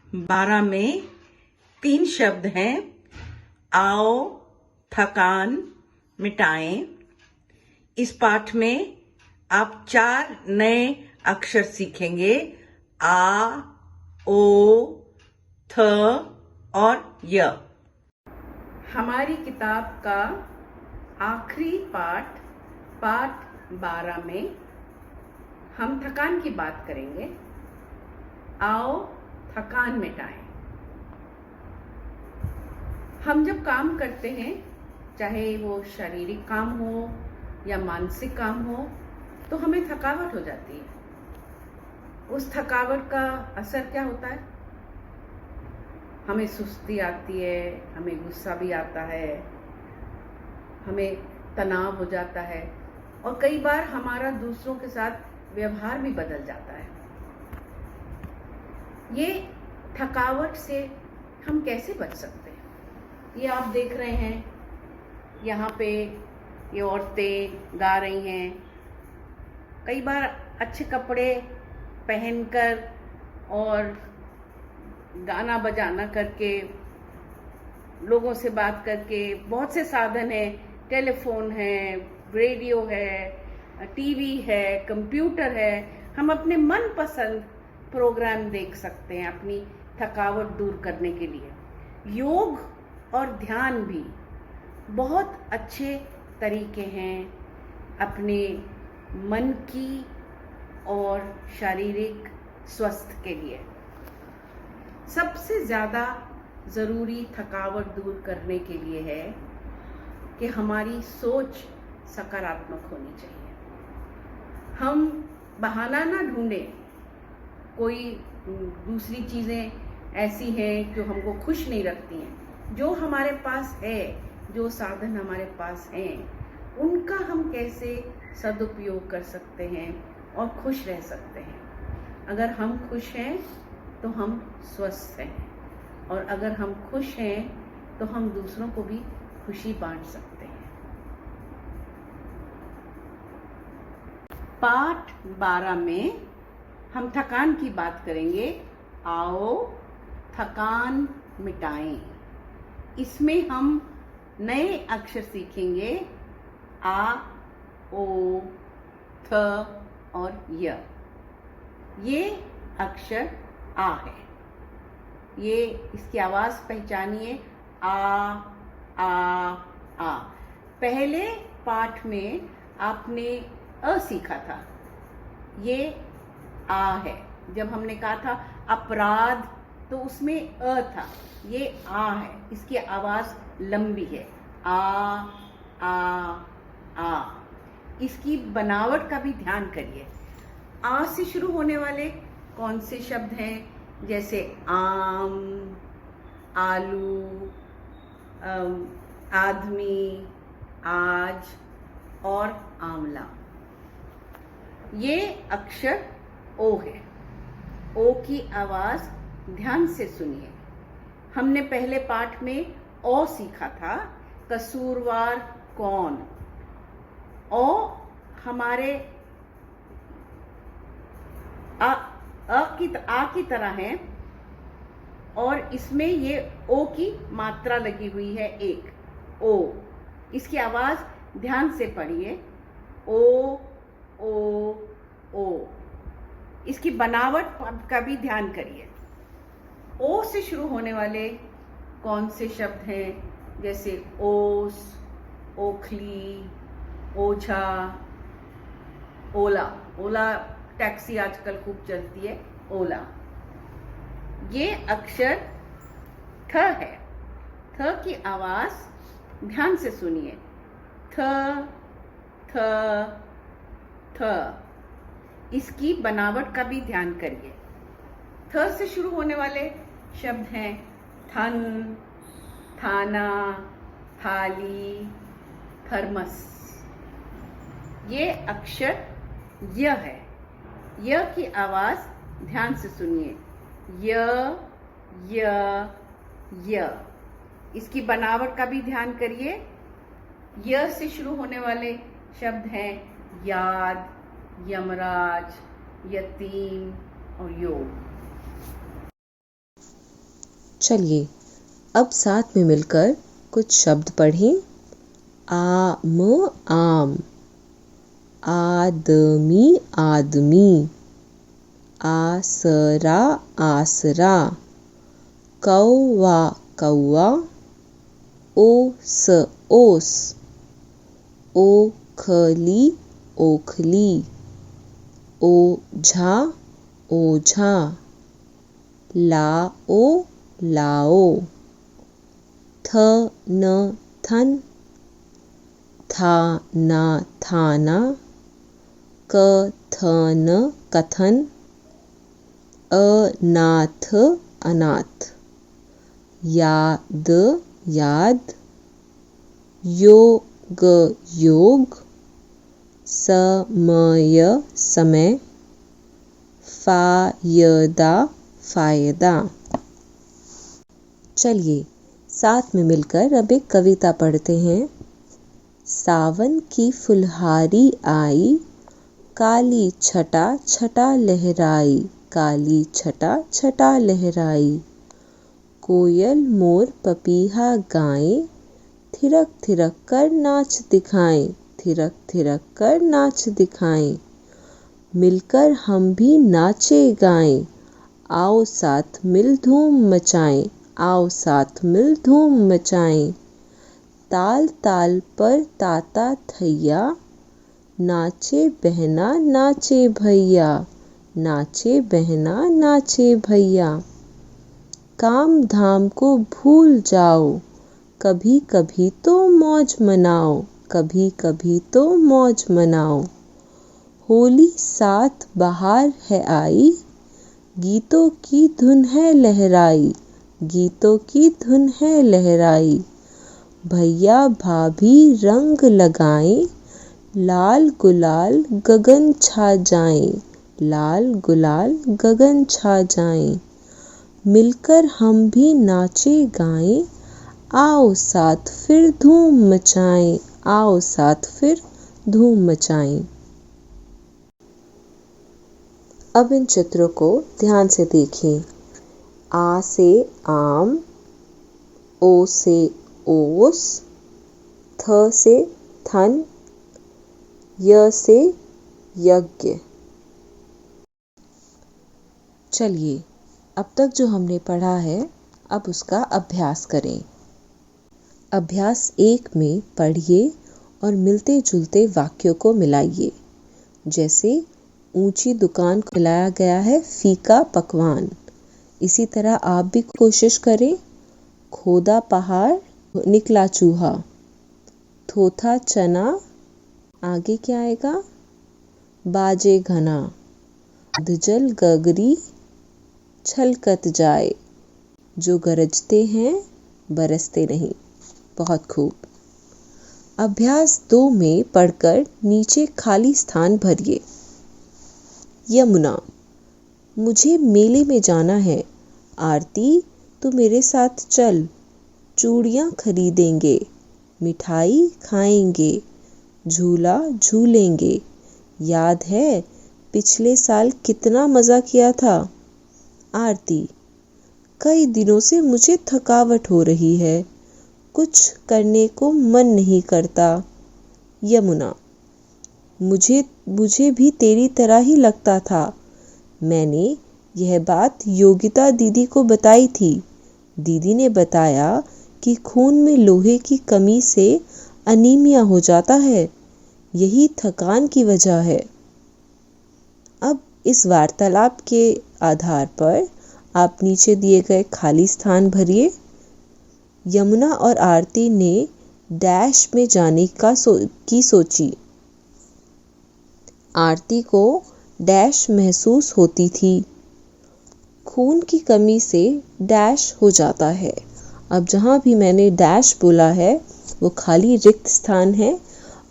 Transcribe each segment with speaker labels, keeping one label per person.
Speaker 1: 12 में 3 शब्द हैं। आओ, थकान मिटाएं। इस पाठ में आप 4 नए अक्षर सीखेंगे। आ, ओ, थ और य। हमारी किताब का आखिरी पाठ 12 में हम थकान की बात करेंगे। आओ, थकान मिटाएं। हम जब काम करते हैं, चाहे वो शारीरिक काम हो या मानसिक काम हो, तो हमें थकावट हो जाती है। उस थकावट का असर क्या होता है? हमें सुस्ती आती है, हमें गुस्सा भी आता है, हमें तनाव हो जाता है और कई बार हमारा दूसरों के साथ व्यवहार भी बदल जाता है। ये थकावट से हम कैसे बच सकते हैं? ये आप देख रहे हैं, यहाँ पे ये औरतें गा रही हैं। कई बार अच्छे कपड़े पहनकर और गाना बजाना करके, लोगों से बात करके, बहुत से साधन हैं, टेलीफोन है, रेडियो है, टीवी है, कंप्यूटर है। हम अपने मनपसंद प्रोग्राम देख सकते हैं अपनी थकावट दूर करने के लिए। योग और ध्यान भी बहुत अच्छे तरीके हैं अपने मन की और शारीरिक स्वास्थ्य के लिए। सबसे ज़्यादा ज़रूरी थकावट दूर करने के लिए है कि हमारी सोच सकारात्मक होनी चाहिए। हम बहाना ना ढूंढें। कोई दूसरी चीज़ें ऐसी हैं जो हमको खुश नहीं रखती हैं। जो हमारे पास है, जो साधन हमारे पास हैं, उनका हम कैसे सदुपयोग कर सकते हैं और खुश रह सकते हैं। अगर हम खुश हैं तो हम स्वस्थ हैं, और अगर हम खुश हैं तो हम दूसरों को भी खुशी बांट सकते हैं। पाठ 12 में हम थकान की बात करेंगे। आओ, थकान मिटाएं। इसमें हम नए अक्षर सीखेंगे। आ, ओ, थ और य। ये अक्षर आ है। ये इसकी आवाज पहचानिए। आ, आ, आ। पहले पाठ में आपने अ सीखा था। ये आ है। जब हमने कहा था अपराध, तो उसमें अ था। ये आ है। इसकी आवाज लंबी है। आ, आ, आ। इसकी बनावट का भी ध्यान करिए। आ से शुरू होने वाले कौन से शब्द हैं? जैसे आम, आलू, आदमी, आज और आंवला। ये अक्षर ओ है। ओ की आवाज ध्यान से सुनिए। हमने पहले पाठ में ओ सीखा था। कसूरवार कौन? ओ हमारे आ की तरह है, और इसमें ये ओ की मात्रा लगी हुई है, एक ओ। इसकी आवाज ध्यान से पढ़िए। ओ, ओ, ओ। इसकी बनावट का भी ध्यान करिए। ओ से शुरू होने वाले कौन से शब्द हैं? जैसे ओस, ओखली, ओझा, ओला। ओला टैक्सी आजकल खूब चलती है, ओला। ये अक्षर थ है। थ की आवाज ध्यान से सुनिए। थ, थ, थ। इसकी बनावट का भी ध्यान करिए। थ से शुरू होने वाले शब्द हैं थन, थाना, थाली, थर्मस। ये अक्षर य है। य की आवाज ध्यान से सुनिए। य, य, य। इसकी बनावट का भी ध्यान करिए। य से शुरू होने वाले शब्द हैं याद, यमराज, यतीम और योग।
Speaker 2: चलिए अब साथ में मिलकर कुछ शब्द पढ़ें। आम आम, आदमी आदमी, आसरा आसरा, कौवा कौवा, ओस ओस, ओखली ओखली, ओझा ओझा, लाओ लाओ, थन थन, थाना थाना, कथन कथन, अनाथ अनाथ, याद याद, योग योग, समय समय, फायदा फायदा। चलिए साथ में मिलकर अब एक कविता पढ़ते हैं। सावन की फुलहारी आई, काली छटा छटा लहराई, काली छटा छटा लहराई, कोयल मोर पपीहा गाएं, थिरक थिरक कर नाच दिखाएं, थिरक थिरक कर नाच दिखाएं, मिलकर हम भी नाचे गाएं, आओ साथ मिल धूम मचाएं, आओ साथ मिल धूम मचाएं, ताल ताल पर ताता थैया, नाचे बहना नाचे भैया, नाचे बहना नाचे भैया, काम धाम को भूल जाओ, कभी कभी तो मौज मनाओ, कभी कभी तो मौज मनाओ, होली साथ बहार है आई, गीतों की धुन है लहराई, गीतों की धुन है लहराई, भैया भाभी रंग लगाएं, लाल गुलाल गगन छा जाएं, लाल गुलाल गगन छा जाएं, मिलकर हम भी नाचे गाएं, आओ साथ फिर धूम मचाएं, आओ साथ फिर धूम मचाएं। अब इन चित्रों को ध्यान से देखें। आ से आम, ओ से ओस, थ से थन, य से यज्ञ। चलिए अब तक जो हमने पढ़ा है अब उसका अभ्यास करें। अभ्यास 1 में पढ़िए और मिलते जुलते वाक्यों को मिलाइए। जैसे ऊंची दुकान को खिलाया गया है फीका पकवान। इसी तरह आप भी कोशिश करें। खोदा पहाड़ निकला चूहा, थोथा चना, आगे क्या आएगा, बाजे घना, अधजल गगरी छलकत जाए, जो गरजते हैं बरसते नहीं। बहुत खूब। अभ्यास 2 में पढ़कर नीचे खाली स्थान भरिए। यमुना, मुझे मेले में जाना है। आरती, तू मेरे साथ चल, चूड़ियाँ खरीदेंगे, मिठाई खाएंगे, झूला झूलेंगे। याद है पिछले साल कितना मज़ा किया था। आरती, कई दिनों से मुझे थकावट हो रही है, कुछ करने को मन नहीं करता। यमुना, मुझे भी तेरी तरह ही लगता था। मैंने यह बात योगिता दीदी को बताई थी। दीदी ने बताया कि खून में लोहे की कमी से अनीमिया हो जाता है, यही थकान की वजह है। अब इस वार्तालाप के आधार पर आप नीचे दिए गए खाली स्थान भरिए। यमुना और आरती ने डैश में जाने की सोची। आरती को डैश महसूस होती थी। खून की कमी से डैश हो जाता है। अब जहाँ भी मैंने डैश बोला है वो खाली रिक्त स्थान है।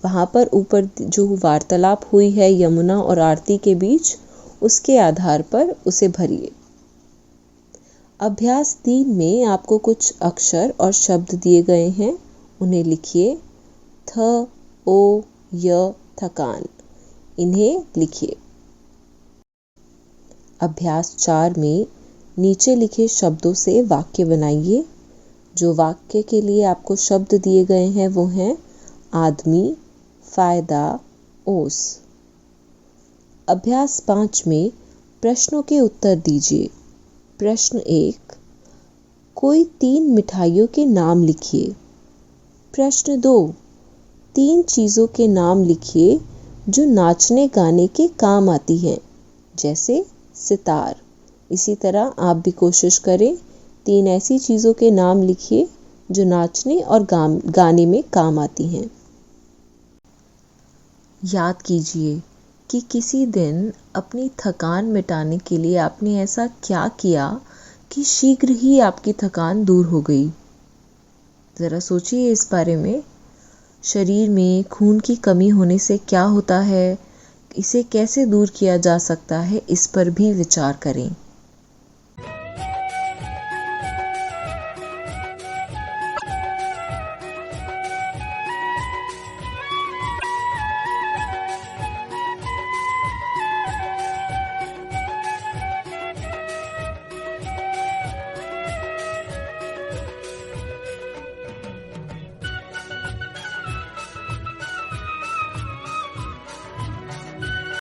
Speaker 2: वहाँ पर ऊपर जो वार्तालाप हुई है यमुना और आरती के बीच, उसके आधार पर उसे भरिए। अभ्यास 3 में आपको कुछ अक्षर और शब्द दिए गए हैं, उन्हें लिखिए। थ, ओ, य, थकान, इन्हें लिखिए। अभ्यास 4 में नीचे लिखे शब्दों से वाक्य बनाइए। जो वाक्य के लिए आपको शब्द दिए गए हैं वो हैं आदमी, फायदा, ओस। अभ्यास 5 में प्रश्नों के उत्तर दीजिए। प्रश्न 1, कोई 3 मिठाइयों के नाम लिखिए। प्रश्न 2, 3 चीज़ों के नाम लिखिए जो नाचने गाने के काम आती हैं, जैसे सितार। इसी तरह आप भी कोशिश करें, 3 ऐसी चीज़ों के नाम लिखिए जो नाचने और गाने में काम आती हैं। याद कीजिए कि किसी दिन अपनी थकान मिटाने के लिए आपने ऐसा क्या किया कि शीघ्र ही आपकी थकान दूर हो गई। ज़रा सोचिए इस बारे में। शरीर में खून की कमी होने से क्या होता है, इसे कैसे दूर किया जा सकता है, इस पर भी विचार करें।